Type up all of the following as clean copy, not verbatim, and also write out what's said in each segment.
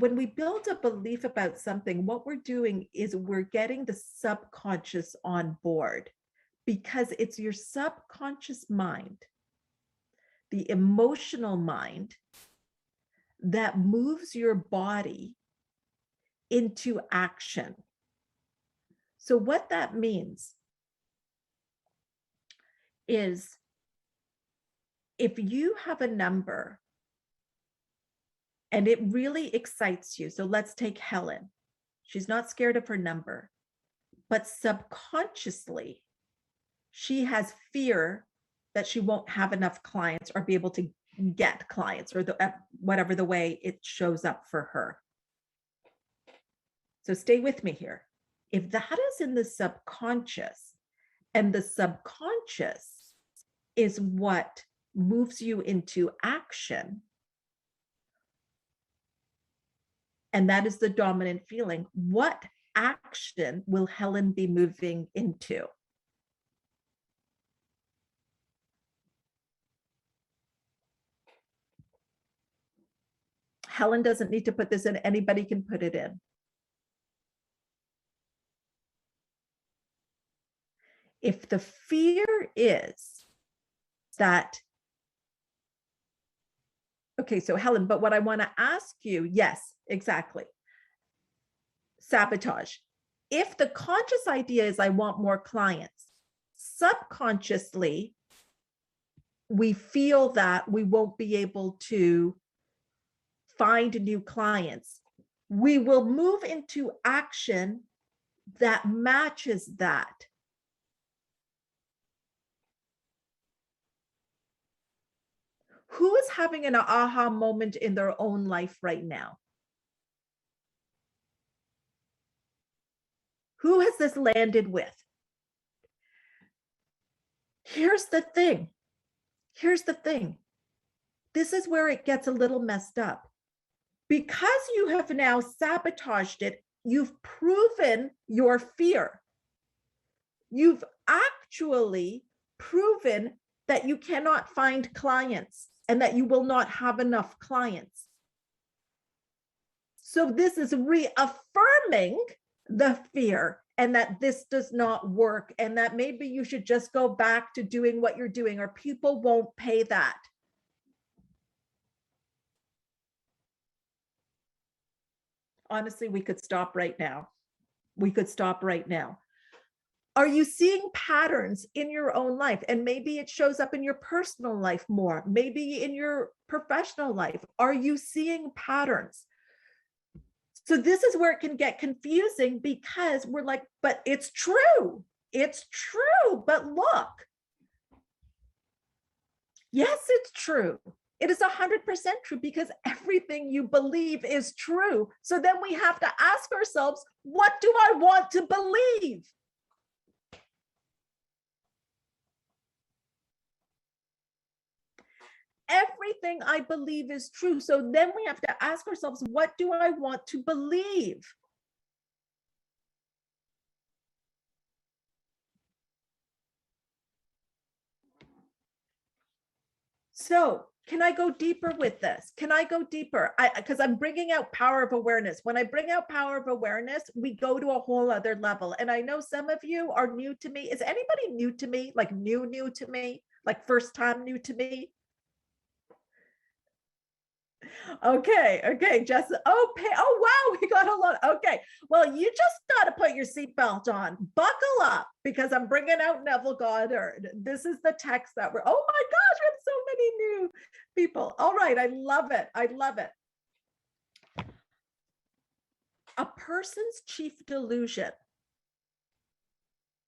when we build a belief about something, what we're doing is we're getting the subconscious on board, because it's your subconscious mind, the emotional mind, that moves your body into action. So what that means is, if you have a number and it really excites you, so let's take Helen. She's not scared of her number, but subconsciously, she has fear that she won't have enough clients or be able to get clients, or whatever the way it shows up for her. So stay with me here. If that is in the subconscious, and the subconscious is what moves you into action, and that is the dominant feeling, what action will Helen be moving into? Helen doesn't need to put this in, anybody can put it in. If the fear is that, okay, so Helen, but what I want to ask you, yes, exactly. Sabotage. If the conscious idea is I want more clients, subconsciously, we feel that we won't be able to find new clients. We will move into action that matches that. Who is having an aha moment in their own life right now? Who has this landed with? Here's the thing. Here's the thing. This is where it gets a little messed up. Because you have now sabotaged it, you've proven your fear. You've actually proven that you cannot find clients and that you will not have enough clients. So this is reaffirming the fear, and that this does not work, and that maybe you should just go back to doing what you're doing, or people won't pay that. Honestly, we could stop right now. We could stop right now. Are you seeing patterns in your own life? And maybe it shows up in your personal life more, maybe in your professional life. Are you seeing patterns? So this is where it can get confusing, because we're like, but it's true. It's true. But look, yes, it's true. It is 100% true, because everything you believe is true. So then we have to ask ourselves, what do I want to believe? Everything I believe is true. So then we have to ask ourselves, what do I want to believe? So can I go deeper with this? Can I go deeper? Because I'm bringing out power of awareness. When I bring out power of awareness, we go to a whole other level. And I know some of you are new to me. Is anybody new to me? Like new to me? Like first time new to me? Okay, Jess. Oh, wow, we got a lot. Okay, well, you just got to put your seatbelt on. Buckle up, because I'm bringing out Neville Goddard. This is the text that we're, oh my gosh, we have so many new people. All right, I love it. I love it. A person's chief delusion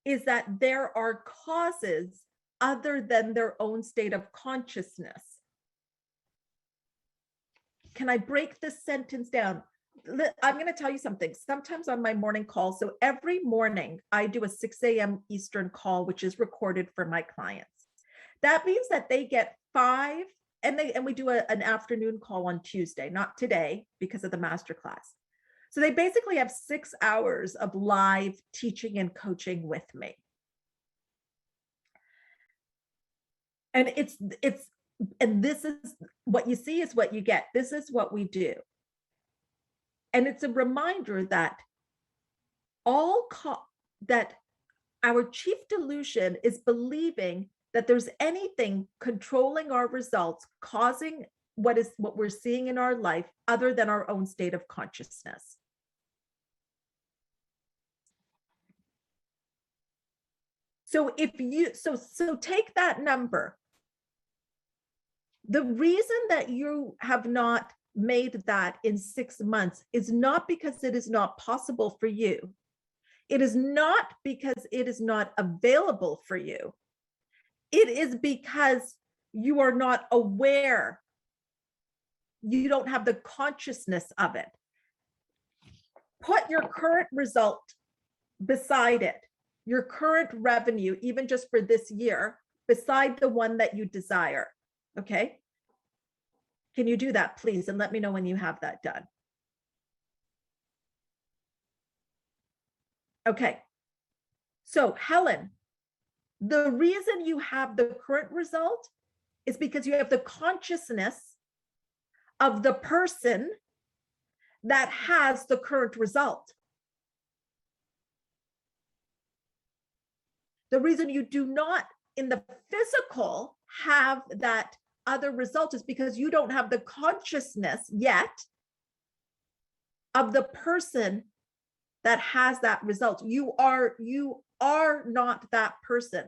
is that there are causes other than their own state of consciousness. Can I break this sentence down? I'm going to tell you something. Sometimes on my morning call, so every morning I do a 6 a.m. Eastern call, which is recorded for my clients. That means that they get 5, and we do an afternoon call on Tuesday, not today because of the masterclass. So they basically have 6 hours of live teaching and coaching with me. And and this is what you see is what you get. This is what we do. And it's a reminder that that our chief delusion is believing that there's anything controlling our results, causing what we're seeing in our life other than our own state of consciousness. So if you so take that number. The reason that you have not made that in 6 months is not because it is not possible for you. It is not because it is not available for you. It is because you are not aware. You don't have the consciousness of it. Put your current result beside it, your current revenue, even just for this year, beside the one that you desire. Okay? Can you do that, please? And let me know when you have that done. Okay. So, Helen, the reason you have the current result is because you have the consciousness of the person that has the current result. The reason you do not in the physical have that other result is because you don't have the consciousness yet of the person that has that result. You are not that person.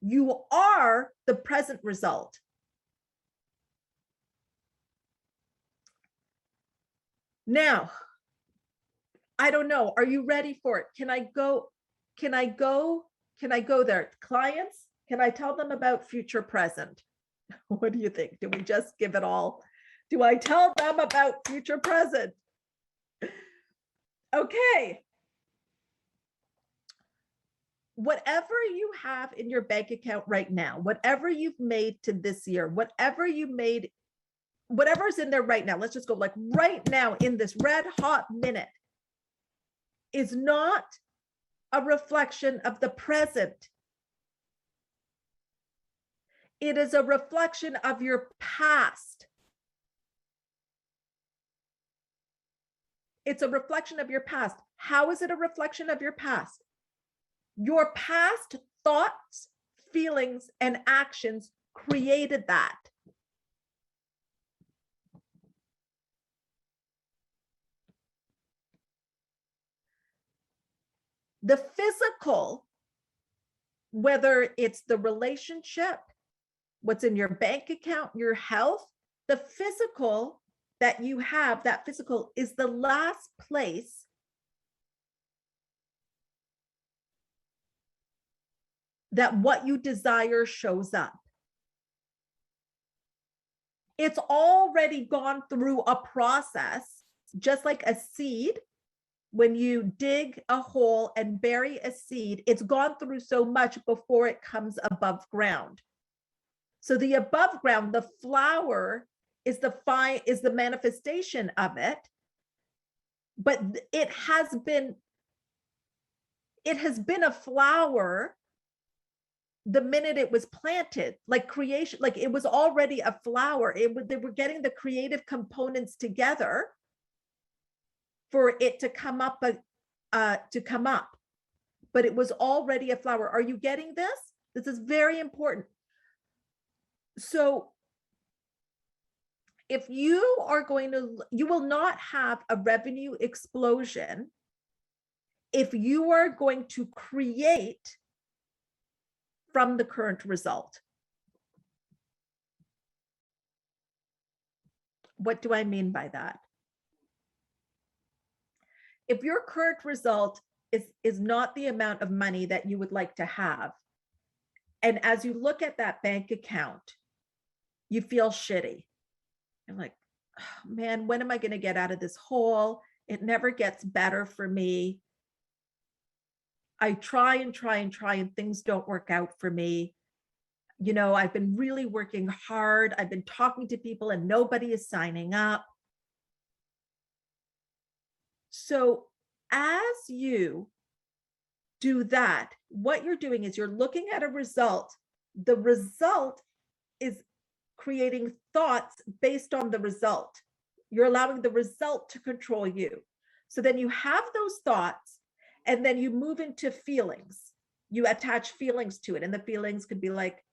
You are the present result. Now, I don't know. Are you ready for it? Can I go there? Clients, can I tell them about future present? What do you think? Do we just give it all? Do I tell them about future present? Okay. Whatever you have in your bank account right now, whatever you've made to this year, whatever you made, whatever's in there right now, let's just go like right now in this red hot minute, is not a reflection of the present. It is a reflection of your past. It's a reflection of your past. How is it a reflection of your past? Your past thoughts, feelings, and actions created that. The physical, whether it's the relationship, what's in your bank account, your health, the physical that you have, that physical is the last place that what you desire shows up. It's already gone through a process, just like a seed. When you dig a hole and bury a seed, it's gone through so much before it comes above ground. So the above ground, the flower is the manifestation of it, but it has been a flower the minute it was planted, like creation, like it was already a flower. They were getting the creative components together for it to come up, but it was already a flower. Are you getting this? This is very important. So if you are you will not have a revenue explosion if you are going to create from the current result. What do I mean by that? If your current result is not the amount of money that you would like to have, and as you look at that bank account, you feel shitty. I'm like, oh, man, when am I going to get out of this hole? It never gets better for me. I try and things don't work out for me. You know, I've been really working hard. I've been talking to people and nobody is signing up. So as you do that, what you're doing is you're looking at a result. The result is creating thoughts based on the result. You're allowing the result to control you. So then you have those thoughts, and then you move into feelings. You attach feelings to it. And the feelings could be like,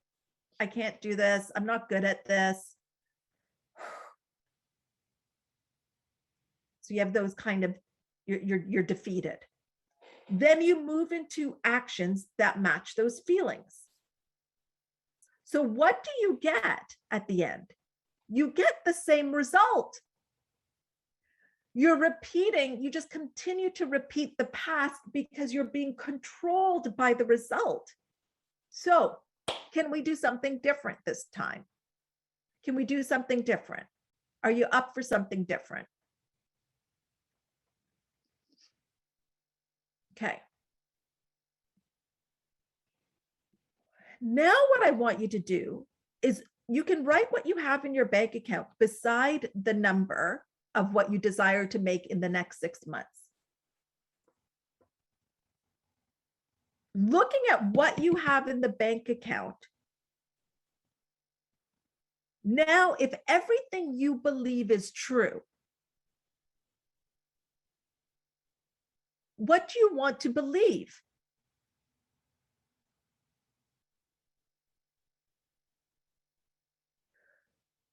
I can't do this. I'm not good at this. So you have those kind of, you're defeated. Then you move into actions that match those feelings. So what do you get at the end? You get the same result. You're repeating, you just continue to repeat the past because you're being controlled by the result. So can we do something different this time? Can we do something different? Are you up for something different? Okay. Now what I want you to do is you can write what you have in your bank account beside the number of what you desire to make in the next 6 months. Looking at what you have in the bank account, now if everything you believe is true, what do you want to believe?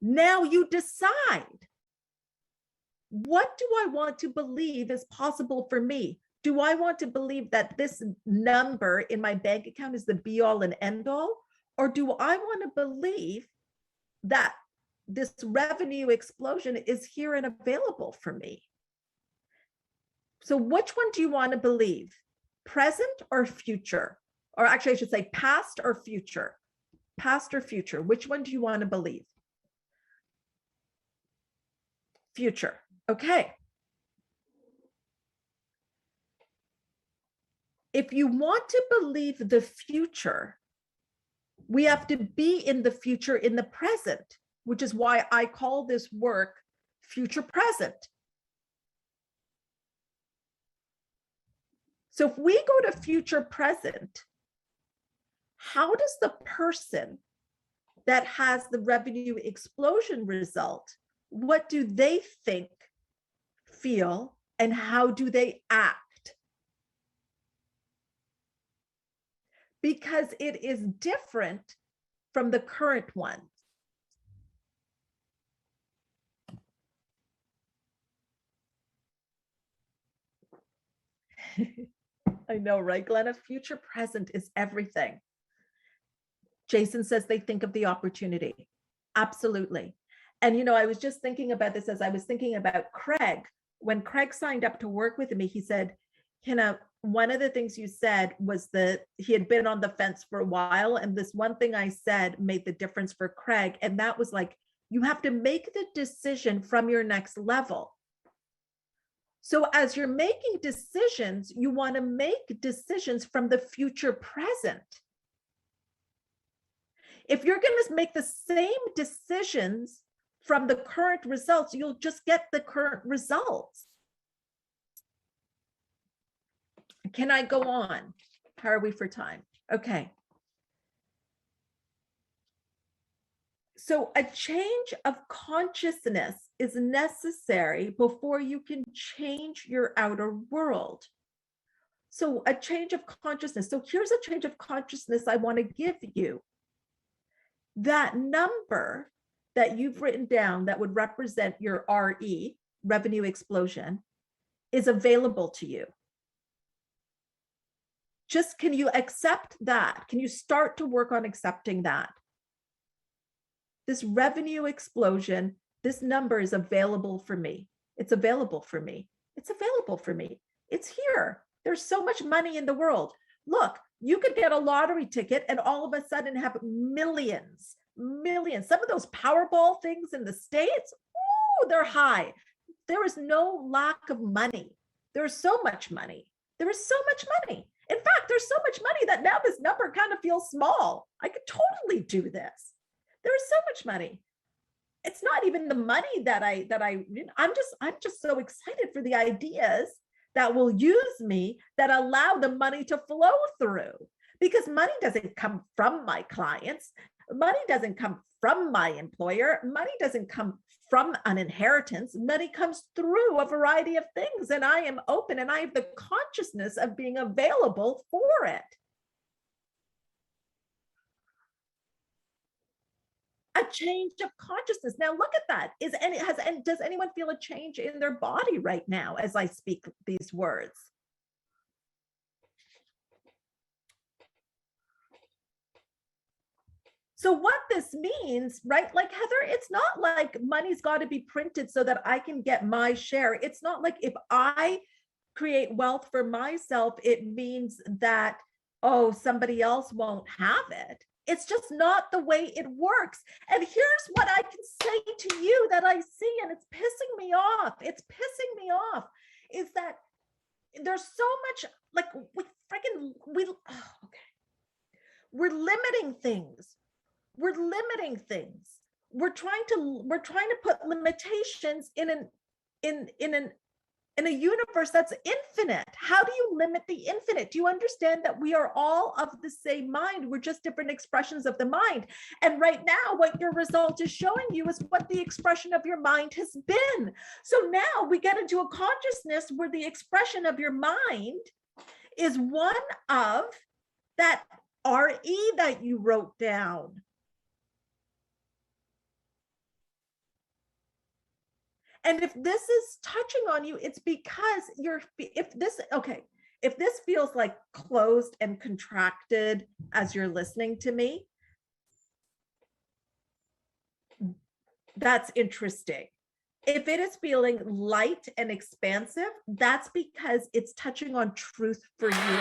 Now you decide, what do I want to believe is possible for me? Do I want to believe that this number in my bank account is the be all and end all? Or do I want to believe that this revenue explosion is here and available for me? So which one do you want to believe? Present or future? Or actually, I should say past or future? Past or future? Which one do you want to believe? Future. Okay. If you want to believe the future, we have to be in the future in the present, which is why I call this work future present. So if we go to future present, how does the person that has the revenue explosion result, what do they think, feel, and how do they act? Because it is different from the current one. I know, right, Glenna? Future present is everything. Jason says they think of the opportunity. Absolutely. And, you know, I was just thinking about this as I was thinking about Craig. When Craig signed up to work with me, he said, Hina, one of the things you said was that he had been on the fence for a while. And this one thing I said made the difference for Craig. And that was like, you have to make the decision from your next level. So as you're making decisions, you want to make decisions from the future present. If you're going to make the same decisions from the current results, you'll just get the current results. Can I go on? How are we for time? Okay. So a change of consciousness is necessary before you can change your outer world. So a change of consciousness. So here's a change of consciousness I want to give you. That number that you've written down that would represent your RE, revenue explosion, is available to you. Just can you accept that? Can you start to work on accepting that? This revenue explosion, this number is available for me. It's available for me. It's available for me. It's here. There's so much money in the world. Look, you could get a lottery ticket and all of a sudden have millions. Some of those Powerball things in the States, oh, they're high. There is no lack of money. There's so much money. There is so much money. In fact, there's so much money that now this number kind of feels small. I could totally do this. There is so much money. It's not even the money that I'm just so excited for the ideas that will use me, that allow the money to flow through, because money doesn't come from my clients. Money doesn't come from my employer. Money doesn't come from an inheritance. Money comes through a variety of things, and I am open and I have the consciousnness of being available for it. A change of consciousness. Now look at that. Does anyone feel a change in their body right now as I speak these words? So what this means, right? Like, Heather, it's not like money's got to be printed so that I can get my share. It's not like if I create wealth for myself, it means that, oh, somebody else won't have it. It's just not the way it works. And here's what I can say to you that I see, and it's pissing me off. It's pissing me off, is that there's so much, like, okay. We're limiting things. We're limiting things. We're trying to put limitations in a universe that's infinite. How do you limit the infinite? Do you understand that we are all of the same mind? We're just different expressions of the mind. And right now, what your result is showing you is what the expression of your mind has been. So now we get into a consciousness where the expression of your mind is one of that RE that you wrote down. And if this is touching on you, it's because if this feels like closed and contracted as you're listening to me, that's interesting. If it is feeling light and expansive, that's because it's touching on truth for you.